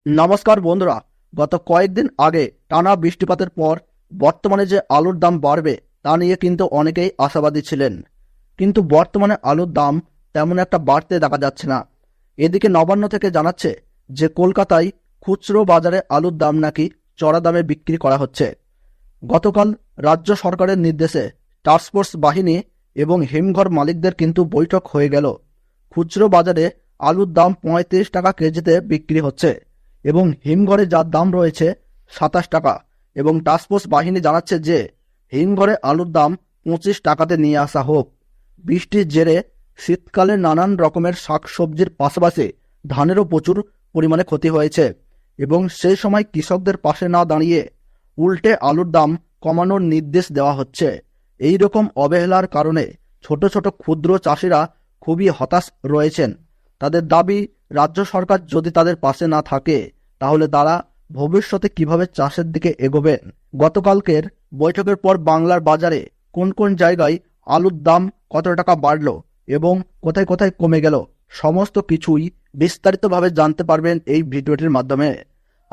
নমস্কার বন্ধুরা, গত কয়েকদিন আগে টানা বৃষ্টিপাতের পর বর্তমানে যে আলুর দাম বাড়বে তা নিয়ে কিন্তু অনেকেই আশাবাদী ছিলেন। কিন্তু বর্তমানে আলুর দাম তেমন একটা বাড়তে দেখা যাচ্ছে না। এদিকে নবান্ন থেকে জানাচ্ছে যে কলকাতায় খুচরো বাজারে আলুর দাম নাকি চড়া দামে বিক্রি করা হচ্ছে। গতকাল রাজ্য সরকারের নির্দেশে টাস্কফোর্স বাহিনী এবং হিমঘর মালিকদের কিন্তু বৈঠক হয়ে গেল। খুচরো বাজারে আলুর দাম ৩৫ টাকা কেজিতে বিক্রি হচ্ছে এবং হিমঘরে যার দাম রয়েছে ২৭ টাকা, এবং টাস্কফোর্স বাহিনী জানাচ্ছে যে হিমঘরে আলুর দাম ২৫ টাকাতে নিয়ে আসা হোক। বৃষ্টির জেরে শীতকালে নানান রকমের শাকসবজির পাশাপাশি ধানেরও প্রচুর পরিমাণে ক্ষতি হয়েছে এবং সেই সময় কৃষকদের পাশে না দাঁড়িয়ে উল্টে আলুর দাম কমানোর নির্দেশ দেওয়া হচ্ছে। এই রকম অবহেলার কারণে ছোট ছোট ক্ষুদ্র চাষিরা খুবই হতাশ রয়েছেন। তাদের দাবি, রাজ্য সরকার যদি তাদের পাশে না থাকে তাহলে তারা ভবিষ্যতে কিভাবে চাষের দিকে এগোবেন। গতকালকের বৈঠকের পর বাংলার বাজারে কোন কোন জায়গায় আলুর দাম কত টাকা বাড়ল এবং কোথায় কোথায় কমে গেল, সমস্ত কিছুই বিস্তারিতভাবে জানতে পারবেন এই ভিডিওটির মাধ্যমে।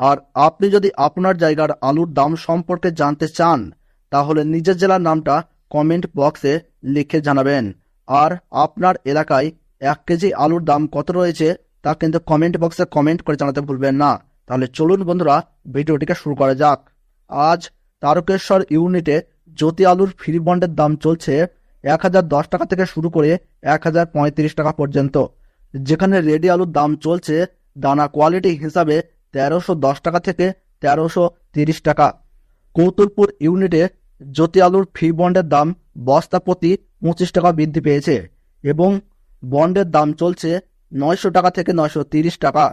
আর আপনি যদি আপনার জায়গার আলুর দাম সম্পর্কে জানতে চান তাহলে নিজের জেলার নামটা কমেন্ট বক্সে লিখে জানাবেন। আর আপনার এলাকায় ১ কেজি আলুর দাম কত রয়েছে তা কিন্তু কমেন্ট বক্সে কমেন্ট করে জানাতে ভুলবেন না। তাহলে চলুন বন্ধুরা, ভিডিওটিকে শুরু করা যাক। আজ তারকেশ্বর ইউনিটে জ্যোতি আলুর ফ্রি বন্ডের দাম চলছে ১,০১০ টাকা থেকে শুরু করে ১,০৩৫ টাকা পর্যন্ত, যেখানে রেডি আলুর দাম চলছে দানা কোয়ালিটি হিসাবে ১৩১০ টাকা থেকে ১৩৩০ টাকা। কৌতুলপুর ইউনিটে জ্যোতি আলুর ফ্রি বন্ডের দাম বস্তা প্রতি ২৫ টাকা বৃদ্ধি পেয়েছে এবং বন্ডের দাম চলছে ৯০০ টাকা থেকে ৯৩০ টাকা,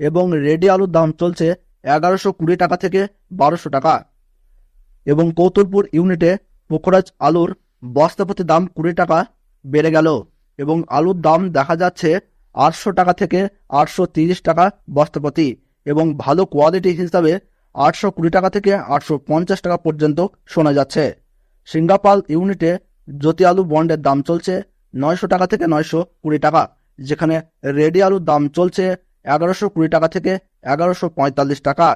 এবং রেডি আলুর দাম চলছে ১১২০ টাকা থেকে ১২০০ টাকা। এবং কৌতুলপুর ইউনিটে পোখরাজ আলুর বস্তা প্রতি দাম ২০ টাকা বেড়ে গেল এবং আলুর দাম দেখা যাচ্ছে ৮০০ টাকা থেকে ৮৩০ টাকা বস্তা প্রতি, এবং ভালো কোয়ালিটি হিসাবে ৮২০ টাকা থেকে ৮৫০ টাকা পর্যন্ত শোনা যাচ্ছে। সিঙ্গাপাল ইউনিটে জ্যোতি আলু বন্ডের দাম চলছে ৯০০ টাকা থেকে ৯২০ টাকা, যেখানে রেডি আলুর দাম চলছে ১১২০ টাকা থেকে ১১৪৫ টাকা।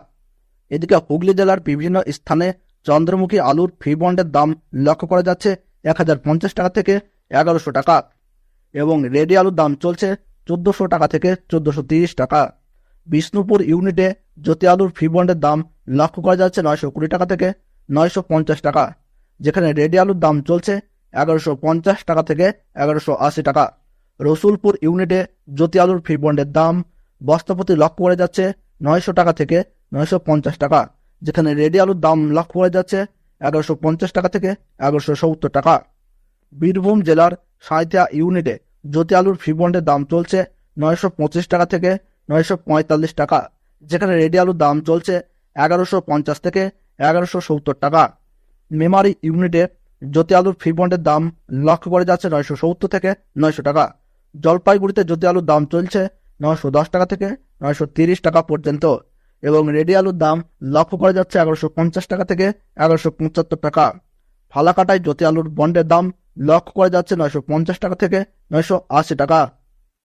এদিকে হুগলি জেলার বিভিন্ন স্থানে চন্দ্রমুখী আলুর ফ্রি বন্ডের দাম লক্ষ্য করা যাচ্ছে ১,০৫০ টাকা থেকে ১১০০ টাকা, এবং রেডি আলুর দাম চলছে ১৪০০ টাকা থেকে ১৪৩০ টাকা। বিষ্ণুপুর ইউনিটে জ্যোতি আলুর ফ্রি বন্ডের দাম লক্ষ্য করা যাচ্ছে ৯২০ টাকা থেকে ৯৫০ টাকা, যেখানে রেডি আলুর দাম চলছে ১১৫০ টাকা থেকে ১১৮০ টাকা। রসুলপুর ইউনিটে জ্যোতি আলুর ফ্রি বন্ডের দাম বস্তা প্রতি লক্ষ্য করা যাচ্ছে ৯০০ টাকা থেকে ৯৫০ টাকা, যেখানে রেডি আলুর দাম লক্ষ্য করা যাচ্ছে ১১৫০ টাকা থেকে ১১৭০ টাকা। বীরভূম জেলার সাঁইথিয়া ইউনিটে জ্যোতি আলুর ফ্রি বন্ডের দাম চলছে ৯২৫ টাকা থেকে ৯৪৫ টাকা, যেখানে রেডি আলুর দাম চলছে ১১৫০ থেকে ১১৭০ টাকা। মেমারি ইউনিটে জ্যোতি আলুর ফ্রি বন্ডের দাম লক্ষ্য করা যাচ্ছে ৯৭০ থেকে ৯০০ টাকা। জলপাইগুড়িতে জ্যোতি আলুর দাম চলছে ৯১০ টাকা থেকে ৯৩০ টাকা পর্যন্ত, এবং রেডি আলুর দাম লক্ষ্য করা যাচ্ছে ১১৫০ টাকা থেকে ১১৭৫ টাকা। ফালাকাটায় জ্যোতি আলুর বন্ডের দাম লক্ষ্য করা যাচ্ছে ৯৫০ টাকা থেকে ৯৮০ টাকা।